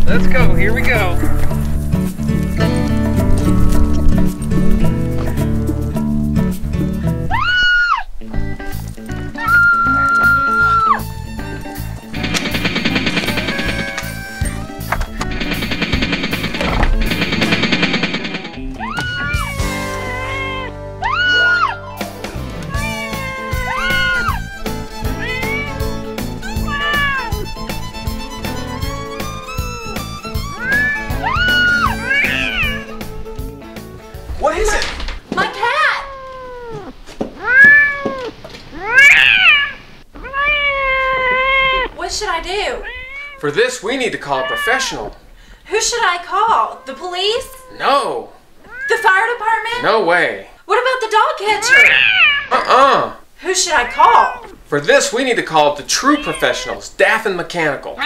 Let's go. Here we go. What is it? My cat! What should I do? For this, we need to call a professional. Who should I call? The police? No. The fire department? No way. What about the dog catcher? Who should I call? For this, we need to call the true professionals, Daffan Mechanical.